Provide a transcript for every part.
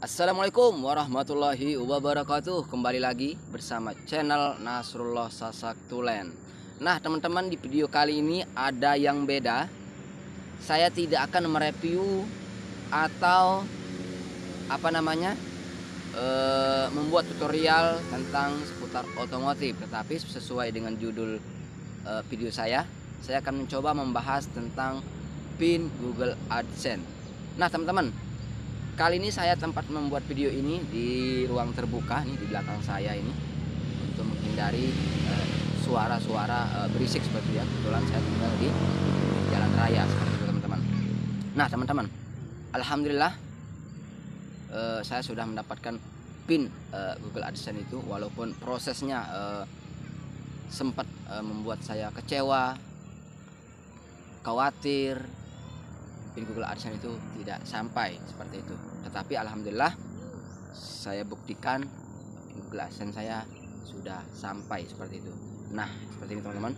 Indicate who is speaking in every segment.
Speaker 1: Assalamualaikum warahmatullahi wabarakatuh. Kembali lagi bersama channel Nasrullah Sasak Tulen. Nah teman-teman, di video kali ini ada yang beda. Saya tidak akan mereview atau membuat tutorial tentang seputar otomotif, tetapi sesuai dengan judul video saya akan mencoba membahas tentang PIN Google AdSense. Nah teman-teman, kali ini saya tempat membuat video ini di ruang terbuka nih di belakang saya ini, untuk menghindari suara-suara berisik seperti itu ya. Kebetulan saya tinggal di jalan raya seperti itu teman-teman. Nah teman-teman, alhamdulillah saya sudah mendapatkan PIN Google AdSense itu, walaupun prosesnya sempat membuat saya kecewa, khawatir. PIN Google AdSense itu tidak sampai seperti itu, tetapi alhamdulillah saya buktikan PIN Google AdSense saya sudah sampai seperti itu. Nah seperti ini teman-teman,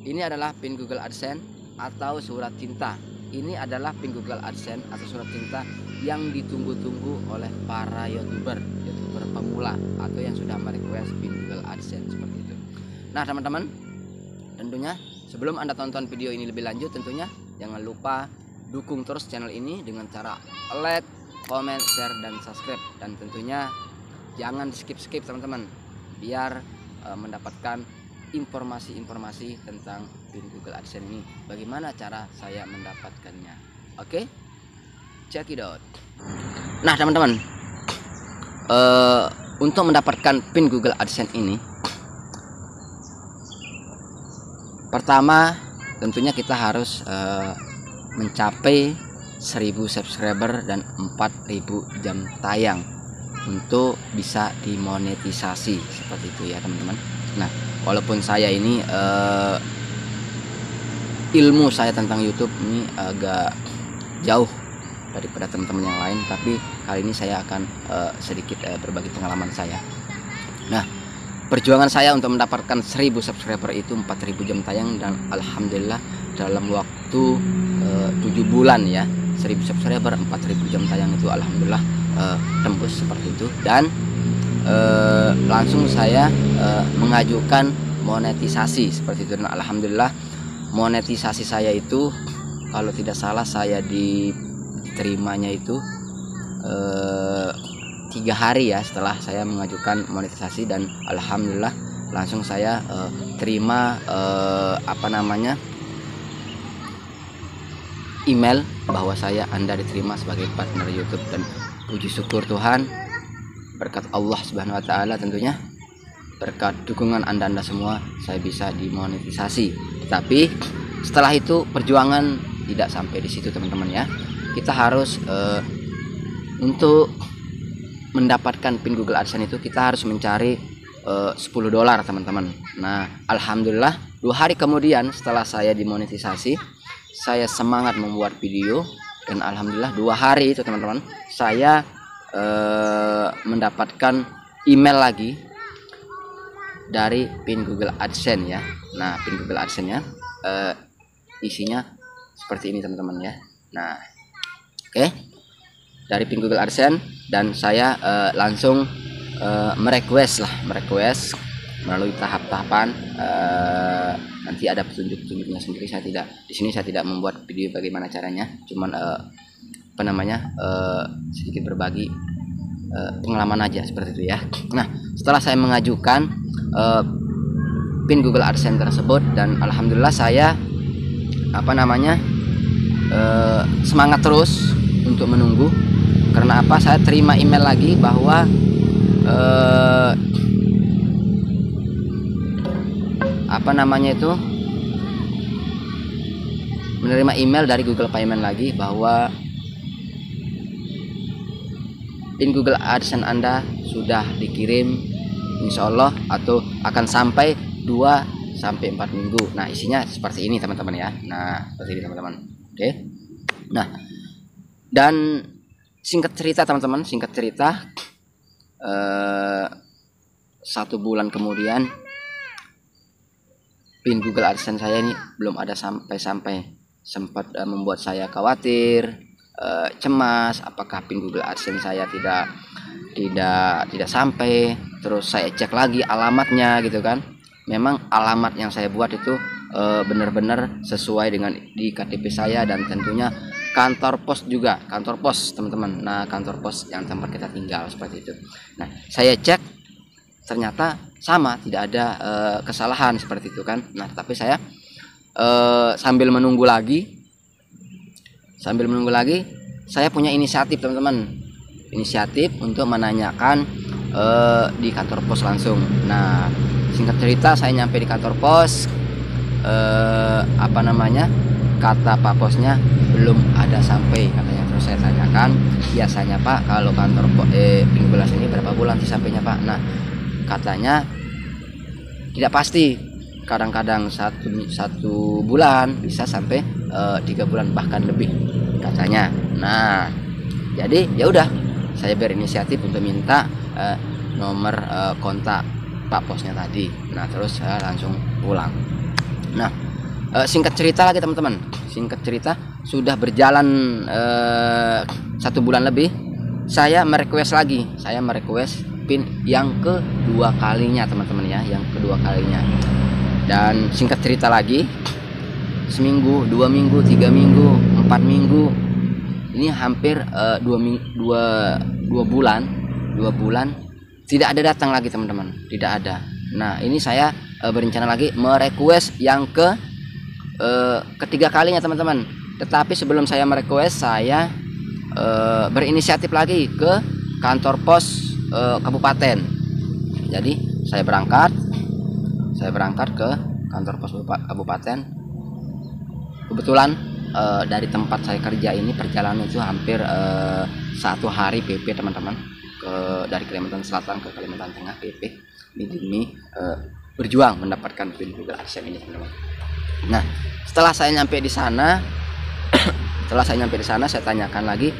Speaker 1: ini adalah PIN Google AdSense atau surat cinta. Ini adalah PIN Google AdSense atau surat cinta yang ditunggu-tunggu oleh para youtuber pemula atau yang sudah merequest PIN Google AdSense seperti itu. Nah teman-teman, tentunya sebelum Anda tonton video ini lebih lanjut, tentunya jangan lupa dukung terus channel ini dengan cara like, comment, share, dan subscribe. Dan tentunya jangan skip-skip teman-teman, biar mendapatkan informasi-informasi tentang PIN Google AdSense ini. Bagaimana cara saya mendapatkannya? Oke, check it out. Nah teman-teman, untuk mendapatkan PIN Google AdSense ini, pertama tentunya kita harus mencapai 1000 subscriber dan 4000 jam tayang untuk bisa dimonetisasi seperti itu ya teman-teman. Nah walaupun saya ini ilmu saya tentang YouTube ini agak jauh daripada teman-teman yang lain, tapi kali ini saya akan sedikit berbagi pengalaman saya. Nah perjuangan saya untuk mendapatkan 1000 subscriber itu 4000 jam tayang, dan alhamdulillah dalam waktu 7 bulan ya, 1000 subscriber 4000 jam tayang itu alhamdulillah tembus seperti itu. Dan langsung saya mengajukan monetisasi seperti itu, dan alhamdulillah monetisasi saya itu kalau tidak salah saya diterimanya itu 3 hari ya setelah saya mengajukan monetisasi, dan alhamdulillah langsung saya terima email bahwa Anda diterima sebagai partner YouTube. Dan puji syukur Tuhan, berkat Allah Subhanahu wa taala, tentunya berkat dukungan Anda semua, saya bisa dimonetisasi. Tapi setelah itu perjuangan tidak sampai di situ teman-teman ya. Kita harus untuk mendapatkan PIN Google AdSense itu kita harus mencari $10 teman-teman. Nah alhamdulillah 2 hari kemudian setelah saya dimonetisasi, saya semangat membuat video, dan alhamdulillah 2 hari itu teman-teman saya mendapatkan email lagi dari PIN Google AdSense ya. Nah PIN Google AdSense nya isinya seperti ini teman-teman ya. Nah oke, dari PIN Google AdSense, dan saya langsung merequest melalui tahap-tahapan. Nanti ada petunjuk-petunjuknya sendiri. Di sini saya tidak membuat video bagaimana caranya, cuman sedikit berbagi pengalaman aja seperti itu ya. Nah setelah saya mengajukan PIN Google AdSense tersebut, dan alhamdulillah saya semangat terus untuk menunggu. Karena apa? Saya terima email lagi bahwa menerima email dari Google Payment lagi bahwa PIN Google AdSense Anda sudah dikirim, insya Allah, atau akan sampai 2 sampai 4 minggu. Nah isinya seperti ini teman-teman ya. Nah seperti ini teman-teman. Oke. Nah dan singkat cerita teman-teman, 1 bulan kemudian PIN Google AdSense saya ini belum ada sampai-sampai, sempat membuat saya khawatir, cemas, apakah pin Google AdSense saya tidak sampai. Terus saya cek lagi alamatnya gitu kan. Memang alamat yang saya buat itu benar-benar sesuai dengan di KTP saya, dan tentunya kantor pos juga, kantor pos teman-teman. Nah, kantor pos yang tempat kita tinggal seperti itu. Nah, saya cek ternyata sama, tidak ada kesalahan seperti itu kan. Nah, tapi saya sambil menunggu lagi, saya punya inisiatif teman-teman, inisiatif untuk menanyakan di kantor pos langsung. Nah, singkat cerita saya nyampe di kantor pos, kata Pak Posnya belum ada sampai katanya. Terus saya tanyakan, biasanya Pak kalau kantor Pinggul ini berapa bulan sih sampainya Pak? Nah, katanya tidak pasti, kadang-kadang satu bulan, bisa sampai 3 bulan bahkan lebih katanya. Nah, jadi ya udah, saya berinisiatif untuk minta nomor kontak Pak Posnya tadi. Nah, terus saya langsung pulang. Nah, singkat cerita lagi teman-teman, singkat cerita sudah berjalan 1 bulan lebih, saya merequest pin yang kedua kalinya teman-teman ya, yang kedua kalinya. Dan singkat cerita lagi, seminggu, 2 minggu, 3 minggu, 4 minggu, ini hampir 2 bulan tidak ada datang lagi teman-teman, tidak ada. Nah, ini saya berencana lagi merequest yang ketiga kalinya teman-teman. Tetapi sebelum saya merequest, saya berinisiatif lagi ke kantor pos kabupaten. Jadi saya berangkat ke kantor pos kabupaten. Kebetulan dari tempat saya kerja ini perjalanan itu hampir 1 hari PP teman-teman, dari Kalimantan Selatan ke Kalimantan Tengah PP demi berjuang mendapatkan pin Google AdSense ini teman-teman. Nah, setelah saya nyampe di sana saya tanyakan lagi,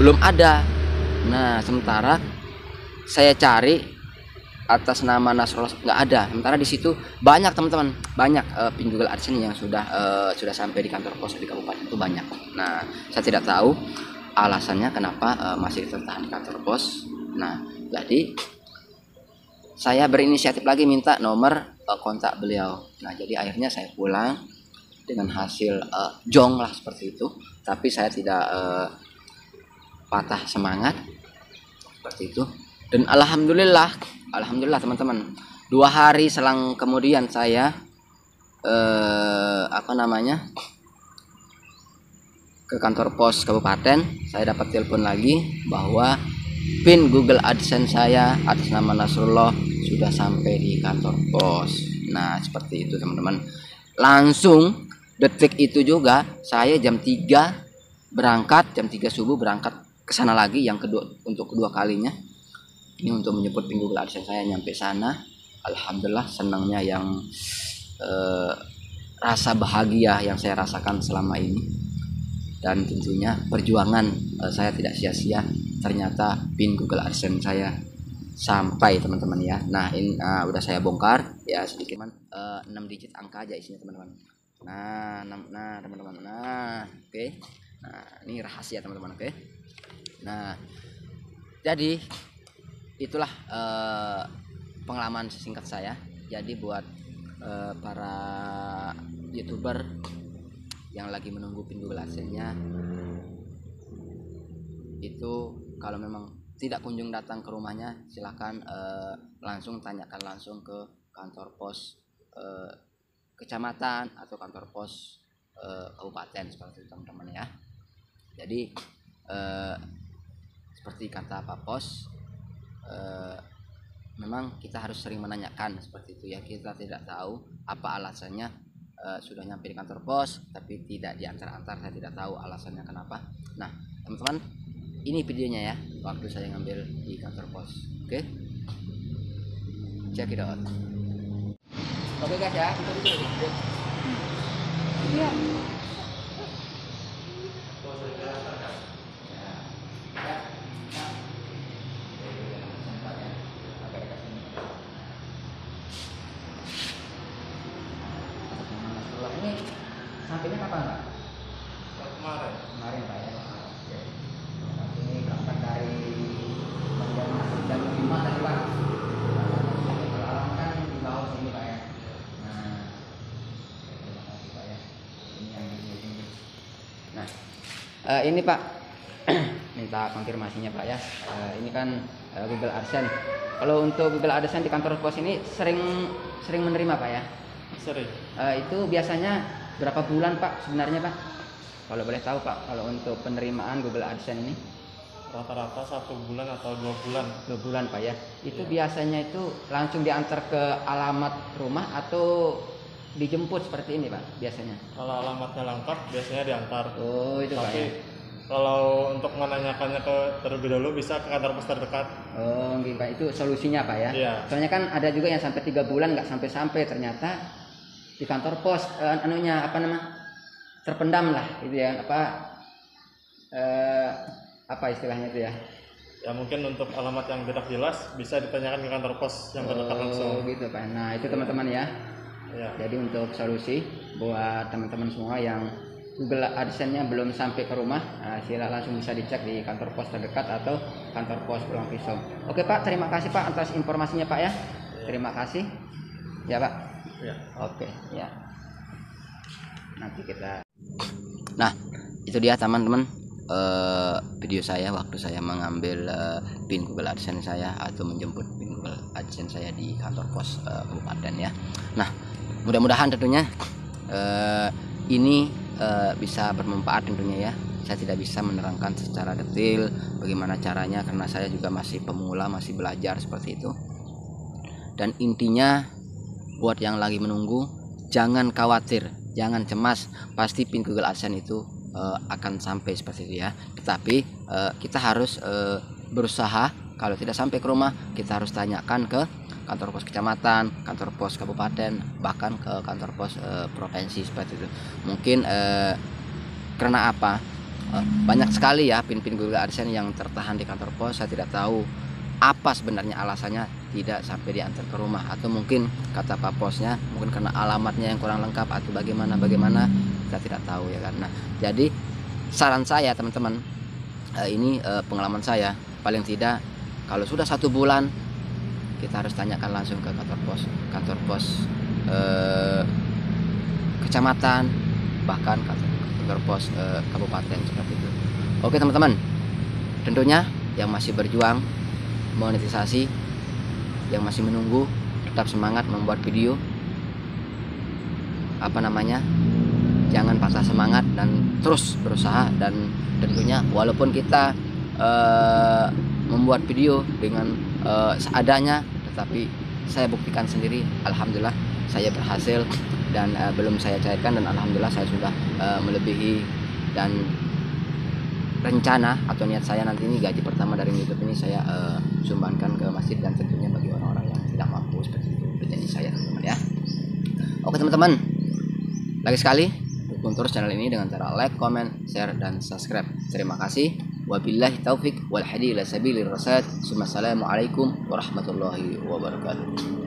Speaker 1: belum ada. Nah, sementara saya cari atas nama Nasrullah nggak ada. Sementara di situ banyak teman-teman, banyak pin Google AdSense yang sudah sampai di kantor pos di kabupaten itu banyak. Nah, saya tidak tahu alasannya kenapa masih tertahan di kantor pos. Nah, jadi saya berinisiatif lagi minta nomor kontak beliau. Nah, jadi akhirnya saya pulang dengan hasil jong lah seperti itu. Tapi saya tidak patah semangat seperti itu. Dan alhamdulillah teman-teman, 2 hari selang kemudian saya ke kantor pos kabupaten. Saya dapat telepon lagi bahwa pin Google AdSense saya atas nama Nasrullah sudah sampai di kantor pos. Nah, seperti itu teman-teman. Langsung detik itu juga saya jam 3 berangkat, jam 3 subuh berangkat ke sana lagi untuk kedua kalinya. Ini untuk menyebut pin Google AdSense saya. Nyampe sana, alhamdulillah, senangnya yang rasa bahagia yang saya rasakan selama ini. Dan tentunya perjuangan saya tidak sia-sia. Ternyata pin Google AdSense saya sampai teman-teman ya. Nah, ini udah saya bongkar ya sedikit, 6 digit angka aja isinya teman-teman. Nah, teman-teman. Nah, oke. Nah, ini rahasia teman-teman, oke. Nah, jadi itulah pengalaman singkat saya. Jadi buat para YouTuber yang lagi menunggu pin Google AdSense-nya, itu kalau memang tidak kunjung datang ke rumahnya, silahkan langsung tanyakan langsung ke kantor pos kecamatan atau kantor pos kabupaten seperti itu teman-teman ya. Jadi seperti kata Pak Pos, memang kita harus sering menanyakan seperti itu ya. Kita tidak tahu apa alasannya sudah nyampe di kantor pos tapi tidak diantar-antar. Saya tidak tahu alasannya kenapa. Nah, teman-teman, ini videonya ya, waktu saya ngambil di kantor pos. Oke, check it out. Oke guys ya, kita dulu. Iya. Ini sampainya kapan Pak?
Speaker 2: Kemarin
Speaker 1: Ini Pak, minta konfirmasinya Pak ya. Ini kan Google AdSense. Kalau untuk Google AdSense di kantor pos ini sering menerima Pak ya?
Speaker 2: Sering.
Speaker 1: Itu biasanya berapa bulan Pak sebenarnya Pak? Kalau boleh tahu Pak, kalau untuk penerimaan Google AdSense ini?
Speaker 2: Rata-rata 1 bulan atau 2 bulan.
Speaker 1: 2 bulan Pak ya. Itu
Speaker 2: Iya.
Speaker 1: biasanya itu langsung diantar ke alamat rumah atau dijemput seperti ini Pak biasanya?
Speaker 2: Kalau alamatnya lengkap biasanya diantar.
Speaker 1: Oh itu Pak
Speaker 2: Tapi
Speaker 1: ya.
Speaker 2: kalau untuk menanyakannya terlebih dahulu bisa ke kantor pos terdekat.
Speaker 1: Oh gitu Pak, itu solusinya Pak ya.
Speaker 2: Iya.
Speaker 1: Soalnya kan ada juga yang sampai 3 bulan nggak sampai ternyata di kantor pos terpendam lah itu ya apa istilahnya itu ya.
Speaker 2: Ya mungkin untuk alamat yang tidak jelas bisa ditanyakan ke kantor pos yang terdekat langsung.
Speaker 1: Oh gitu Pak. Nah itu teman-teman ya.
Speaker 2: Ya.
Speaker 1: Jadi untuk solusi buat teman-teman semua yang Google AdSense-nya belum sampai ke rumah, sila langsung bisa dicek di kantor pos terdekat atau kantor pos Pulang Pisau. Oke Pak, terima kasih Pak atas informasinya Pak ya. Terima kasih. Ya Pak.
Speaker 2: Ya.
Speaker 1: Oke ya. Nanti kita. Nah itu dia teman-teman. Video saya waktu saya mengambil PIN Google AdSense saya atau menjemput PIN Google AdSense saya di kantor pos kabupaten ya. Nah mudah-mudahan tentunya ini bisa bermanfaat tentunya ya. Saya tidak bisa menerangkan secara detail bagaimana caranya karena saya juga masih pemula, masih belajar seperti itu. Dan intinya buat yang lagi menunggu, jangan khawatir, jangan cemas, pasti PIN Google AdSense itu akan sampai seperti itu ya. Tetapi kita harus berusaha. Kalau tidak sampai ke rumah, kita harus tanyakan ke kantor pos kecamatan, kantor pos kabupaten, bahkan ke kantor pos provinsi seperti itu. Mungkin karena apa? Banyak sekali ya PIN-PIN Google AdSense yang tertahan di kantor pos. Saya tidak tahu apa sebenarnya alasannya tidak sampai diantar ke rumah, atau mungkin kata Pak Posnya mungkin karena alamatnya yang kurang lengkap atau bagaimana kita tidak tahu ya kan. Nah jadi saran saya teman-teman, ini pengalaman saya, paling tidak kalau sudah 1 bulan kita harus tanyakan langsung ke kantor pos kecamatan, bahkan kantor pos kabupaten seperti itu. Oke teman-teman, tentunya yang masih berjuang monetisasi, yang masih menunggu, tetap semangat membuat video. Jangan patah semangat dan terus berusaha. Dan tentunya walaupun kita membuat video dengan seadanya, tetapi saya buktikan sendiri, alhamdulillah saya berhasil dan belum saya cairkan, dan alhamdulillah saya sudah melebihi dan rencana atau niat saya nanti ini gaji pertama dari YouTube ini saya sumbangkan ke masjid, dan tentunya bagi orang-orang yang tidak mampu seperti itu janji saya teman-teman ya. Oke teman-teman, lagi sekali dukung terus channel ini dengan cara like, comment, share, dan subscribe. Terima kasih. Wabillahi taufik wal hadi ila sabilir rasyad. Assalamualaikum warahmatullahi wabarakatuh.